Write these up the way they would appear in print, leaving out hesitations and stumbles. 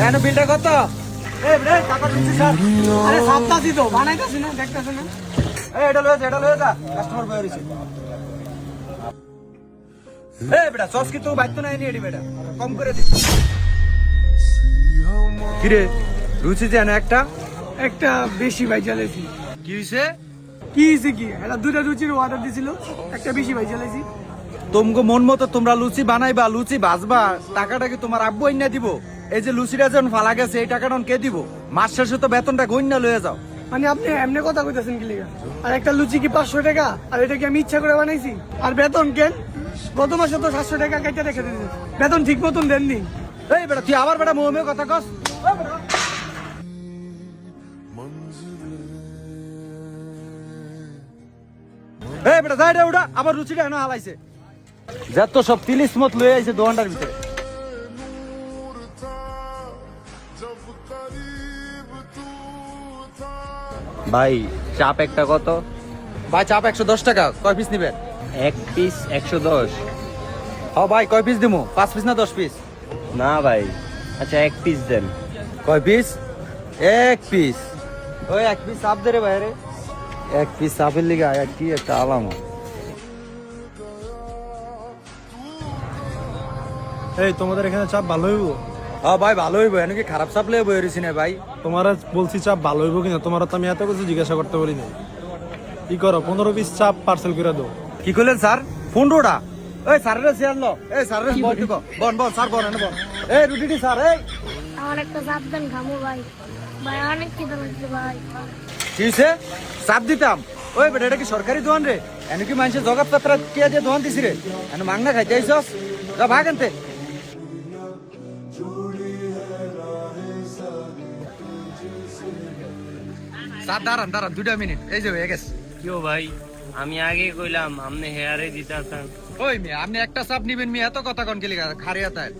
এনো বিলটা কত? এই রে টাকা দিচ্ছি স্যার। আরে সাতটাছি তো বানাইতাছি না দেখতাছ না। এই এটা লয়ে যা কাস্টমার বই হইছে। এই বেটা সস কি তো বাইতো না এনি এডি বেটা কম করে দে। কি রে রুচি জানা একটা বেশি ভাই জ্বালাইছি। কি হইছে? কি এটা দুইটা রুচির অর্ডার দিছিল, একটা বেশি ভাই জ্বালাইছি। তোমগো মন মতো তোমরা লুচি বানাইবা, লুচি ভাজবা, টাকাটা কি তোমার আব্বু আইনা দিব? এই যে লুচিটা যখন ফালা গেছে এই টাকাটা কে দিব? মাস শেষে তো বেতনটা গইনা লয়ে যাও। মানে আপনি এমনি কথা কইতাছেন কি লিগা? আর একটা লুচি কি 500 টাকা? আর এটা কি আমি ইচ্ছা করে বানাইছি? আর বেতন কেন? গত মাসে তো 700 টাকা কেটে রেখে দিয়েছেন, বেতন ঠিক মতন দেননি। এই বেটা তুই আবার বেটা মোমে কথা কস। এই বেটা যাই রে ওটা আবার রুচিটা এনে হালাইছে। যত সব তিলিস মত লয়ে আইছে দোকানটার ভিতরে। ভাই চাপ একটা কত? ভাই চাপ 110 টাকা। কয় পিস নিবেন? এক পিস 110। হ্যাঁ ভাই কয় পিস দিমু? 5 পিস না 10 পিস? না ভাই, আচ্ছা এক পিস দেন। কয় পিস? এক পিস। ওই এক পিস চাপ দে রে ভাই রে। এক পিস চাপের লিগা কি একটা আলাম। এই তোমাদের এখানে চাপ ভালো হইব? হ্যাঁ ভাই ভালো হইব। এনে কি খারাপ চাপ লয়ে বই রইছি না ভাই? তোমার বলছি চাপ ভালো হইব কিনা, তোমার তো আমি এত কিছু জিজ্ঞাসা করতে বলি না। কি করো 15 পিস চাপ পার্সেল করে দাও। কি কইলেন স্যার? 15টা? এই স্যারের চেয়ার লো। এই স্যারের বল দিকো। বন স্যার বন এনে বন। এই রুটিটি স্যার এই আমার একটা চাপ দেন খামু ভাই। ভাই অনেক খিদা লাগছে ভাই। কি হইছে? চাপ দিতাম। ওই বেটা এটা কি সরকারি দোকান রে? এনে কি মানুষের জগৎ পাত্রা কে দিয়ে দোকান দিছি রে? এনে মাংনা খাইতে আইছস? যা ভাগ আনতে। স্যার দাঁড়ান 2 মিনিট। এই যে হয়ে গেছে। কিও ভাই, আমি আগে কইলাম আপনি হেয়ারে দিতাছেন। ওই মিয়া আপনি একটা চাপ নিবেন মিয়া এত কথা কন কি লিগা খারিয়া তাই?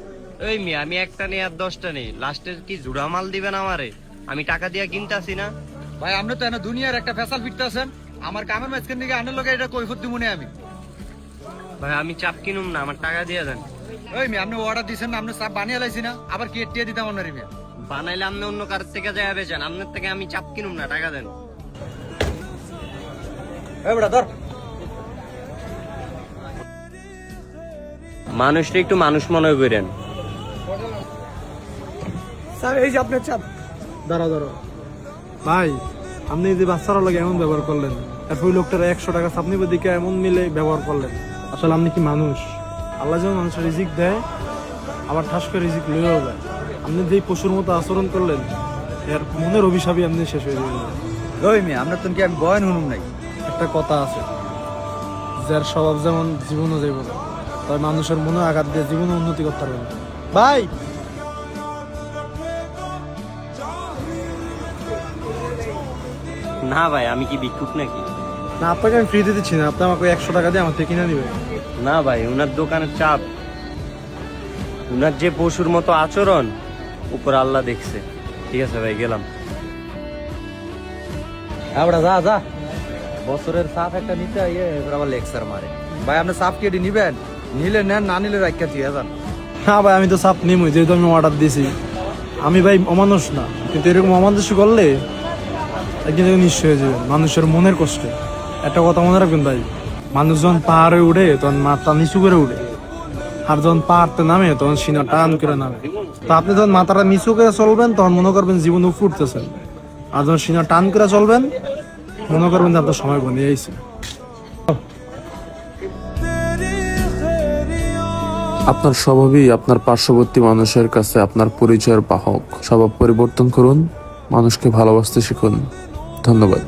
ওই মিয়া আমি একটা নেই আর 10টা নেই, লাস্টের কি জুড়া মাল দিবেন আমারে? আমি টাকা দিয়া কিনতাছি না ভাই আপনি তো এনে দুনিয়ার একটা ফেসাল ফিরতেছেন। আমার কামের মাঝখান থেকে আনার লগে এটা কৈফত দিমুনে আমি। ভাই। আমি চাপ কিনুম না, আমার টাকা দিয়ে দেন। ওই মিয়া আপনি অর্ডার দিছেন না, আপনি চাপ বানিয়ে লাইছি না, আবার কি এটিয়ে দিতাম আপনার মিয়া? বানাইলে আপনি অন্য কার থেকে যায় বেচেন, আপনার থেকে আমি চাপ কিনুম না, টাকা দেন। এই বেটা ধর। মানুষটা একটু মানুষ মনে করেন। স্যার এই যে আপনার চাপ। দাঁড়া ভাই, আপনি যে বাচ্চারা লাগে এমন ব্যবহার করলেন, এরপর ওই লোকটার 100 টাকা চাপ নিবে দিকে এমন মিলে ব্যবহার করলেন। আসলে আপনি কি মানুষ? আল্লাহ যেমন মানুষের রিজিক দেয়, আবার ঠাস করে রিজিক লয়েও যায়। আপনি যেই পশুর মতো আচরণ করলেন, এর মনের অভিশাপই আপনি শেষ হয়ে যাবেন। ওই মিয়া আপনার তো কি আমি বয়ান শুনুম নাই? একটা কথা আছে, যার স্বভাব যেমন জীবনও যাইব না, তাই মানুষের মনে আঘাত দিয়ে জীবনে উন্নতি করতে পারবে না। ভাই না ভাই, আমি কি ভিক্ষুক নাকি? না, আপনাকে আমি ফ্রি দিচ্ছি না, আপনি আমাকে 100 টাকা দিয়ে আমার থেকে কিনে নিবেন। না ভাই, উনার দোকানের চাপ, উনার যে পশুর মতো আচরণ উপর আল্লাহ দেখছে। ঠিক আছে ভাই, গেলাম। আমরা যা বছরের চাপ একটা নিতে এবার আবার লেকচার মারে। ভাই আপনি চাপ কেটে নিবেন, নিলে নেন, না নিলে রাখিয়া দিয়ে যান। হ্যাঁ ভাই, আমি তো চাপ নিমই, যেহেতু আমি অর্ডার দিয়েছি। আমি ভাই অমানুষ না, কিন্তু এরকম অমানুষ করলে একদিন নিশ্চয় হয়ে যাবে মানুষের মনের কষ্টে। একটা কথা মনে রাখবেন ভাই, মানুষ যখন পাহাড়ে উঠে তখন মাথা নিচু করে উঠে, আর যখন পাহাড়তে নামে তখন সিনা টান করে নামে। তো আপনি যখন মাথাটা নিচু করে চলবেন তখন মনে করবেন জীবন উপরে উঠতেছেন, আর যখন সিনা টান করে চলবেন মনে করবেন যে আপনার সময় ঘনিয়ে আইছে। আপনার স্বভাবই আপনার পার্শ্ববর্তী মানুষের কাছে আপনার পরিচয়ের বাহক। স্বভাব পরিবর্তন করুন, মানুষকে ভালোবাসতে শিখুন। ধন্যবাদ।